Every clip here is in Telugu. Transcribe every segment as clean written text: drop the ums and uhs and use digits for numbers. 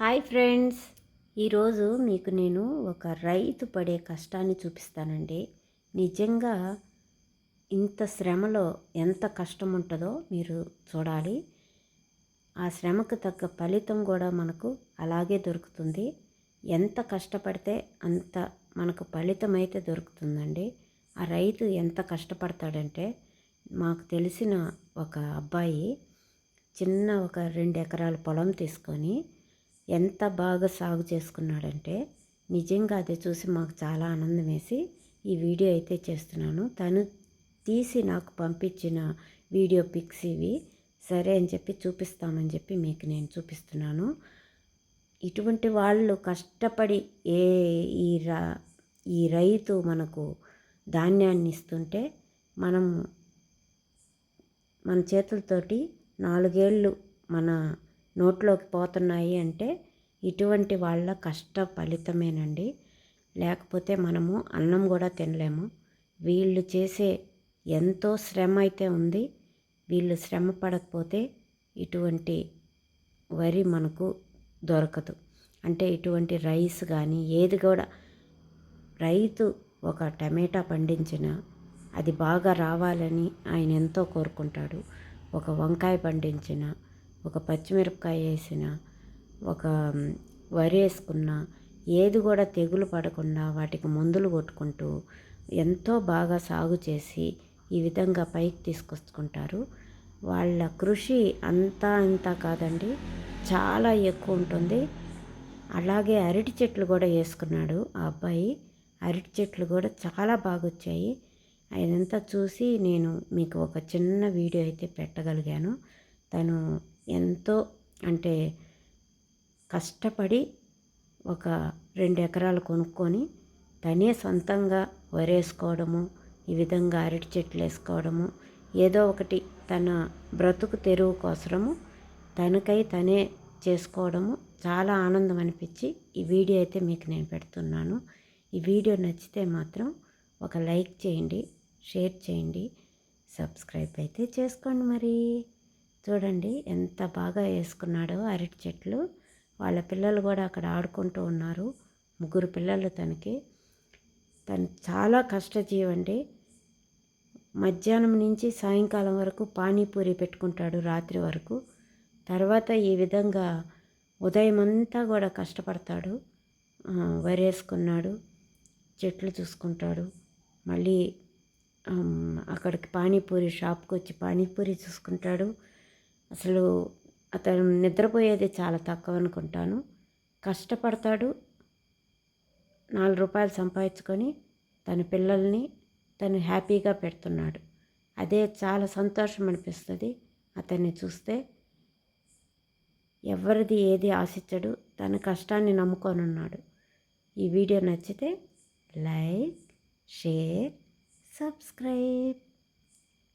హాయ్ ఫ్రెండ్స్, ఈరోజు మీకు నేను ఒక రైతు పడే కష్టాన్ని చూపిస్తానండి. నిజంగా ఇంత శ్రమలో ఎంత కష్టం ఉంటుందో మీరు చూడాలి. ఆ శ్రమకు తగ్గ ఫలితం కూడా మనకు అలాగే దొరుకుతుంది. ఎంత కష్టపడితే అంత మనకు ఫలితం అయితే దొరుకుతుందండి. ఆ రైతు ఎంత కష్టపడతాడంటే, మాకు తెలిసిన ఒక అబ్బాయి చిన్న ఒక 2 ఎకరాల పొలం తీసుకొని ఎంత బాగా సాగు చేసుకున్నాడంటే, నిజంగా అది చూసి మాకు చాలా ఆనందం వేసి ఈ వీడియో అయితే చేస్తున్నాను. తను తీసి నాకు పంపించిన వీడియో పిక్స్ ఇవి. సరే అని చెప్పి చూపిస్తామని చెప్పి మీకు నేను చూపిస్తున్నాను. ఇటువంటి వాళ్ళు కష్టపడి ఏ ఈ రా ఈ రైతు మనకు ధాన్యాన్ని ఇస్తుంటే మనం మన చేతులతోటి 4 ఏళ్ళు మన నోట్లోకి పోతున్నాయి అంటే ఇటువంటి వాళ్ళ కష్ట ఫలితమేనండి. లేకపోతే మనము అన్నం కూడా తినలేము. వీళ్ళు చేసే ఎంతో శ్రమ అయితే ఉంది. వీళ్ళు శ్రమ పడకపోతే ఇటువంటి వరి మనకు దొరకదు. అంటే ఇటువంటి రైస్ కానీ ఏది కూడా, రైతు ఒక టమాటా పండించిన అది బాగా రావాలని ఆయన ఎంతో కోరుకుంటాడు. ఒక వంకాయ పండించిన, ఒక పచ్చిమిరపకాయ వేసిన, ఒక వరి వేసుకున్న, ఏది కూడా తెగులు పడకుండా వాటికి మందులు కొట్టుకుంటూ ఎంతో బాగా సాగు చేసి ఈ విధంగా పైకి తీసుకొచ్చుకుంటారు. వాళ్ళ కృషి అంతా ఇంత కాదండి, చాలా ఎక్కువ ఉంటుంది. అలాగే అరటి చెట్లు కూడా వేసుకున్నాడు ఆ అబ్బాయి. అరటి చెట్లు కూడా చాలా బాగా వచ్చాయి. అదంతా చూసి నేను మీకు ఒక చిన్న వీడియో అయితే పెట్టగలిగాను. తను ఎంతో అంటే కష్టపడి ఒక 2 ఎకరాలు కొనుక్కొని తనే సొంతంగా వరేసుకోవడము, ఈ విధంగా అరటి చెట్లు వేసుకోవడము, ఏదో ఒకటి తన బ్రతుకు తెరువు కోసము తనకై తనే చేసుకోవడము చాలా ఆనందం అనిపించి ఈ వీడియో అయితే మీకు నేను పెడుతున్నాను. ఈ వీడియో నచ్చితే మాత్రం ఒక లైక్ చేయండి, షేర్ చేయండి, సబ్స్క్రైబ్ అయితే చేసుకోండి. మరి చూడండి ఎంత బాగా వేసుకున్నాడో అరటి చెట్లు. వాళ్ళ పిల్లలు కూడా అక్కడ ఆడుకుంటూ ఉన్నారు. 3 పిల్లలు తనకి. తను చాలా కష్టజీవండి. మధ్యాహ్నం నుంచి సాయంకాలం వరకు పానీపూరి పెట్టుకుంటాడు రాత్రి వరకు. తర్వాత ఈ విధంగా ఉదయం అంతా కూడా కష్టపడతాడు. వరేసుకున్నాడు, చెట్లు చూసుకుంటాడు. మళ్ళీ అక్కడికి పానీపూరి షాప్కి వచ్చి పానీపూరి చూసుకుంటాడు. అసలు అతను నిద్రపోయేది చాలా తక్కువ అనుకుంటాను. కష్టపడతాడు, 4 రూపాయలు సంపాదించుకొని తన పిల్లల్ని తను హ్యాపీగా పెడుతున్నాడు. అదే చాలా సంతోషం అనిపిస్తుంది అతన్ని చూస్తే. ఎవరిది ఏది ఆశించడు, తన కష్టాన్ని నమ్ముకొని ఉన్నాడు. ఈ వీడియో నచ్చితే లైక్, షేర్, సబ్స్క్రైబ్.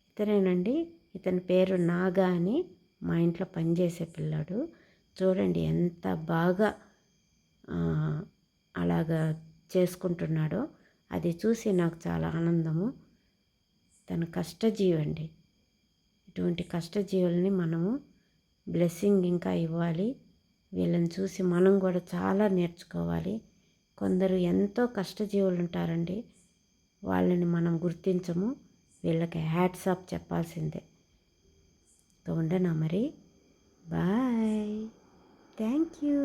ఇతనేనండి, ఇతని పేరు నాగా అని, మా ఇంట్లో పనిచేసే పిల్లాడు. చూడండి ఎంత బాగా అలాగా చేసుకుంటున్నాడో అది చూసి నాకు చాలా ఆనందము. తను కష్టజీవండి. ఇటువంటి కష్టజీవుల్ని మనము బ్లెస్సింగ్ ఇంకా ఇవ్వాలి. వీళ్ళని చూసి మనం కూడా చాలా నేర్చుకోవాలి. కొందరు ఎంతో కష్టజీవులు ఉంటారండి, వాళ్ళని మనం గుర్తించము. వీళ్ళకి హ్యాట్స్ ఆఫ్ చెప్పాల్సిందే. ఉండనా మరి. Bye, thank you.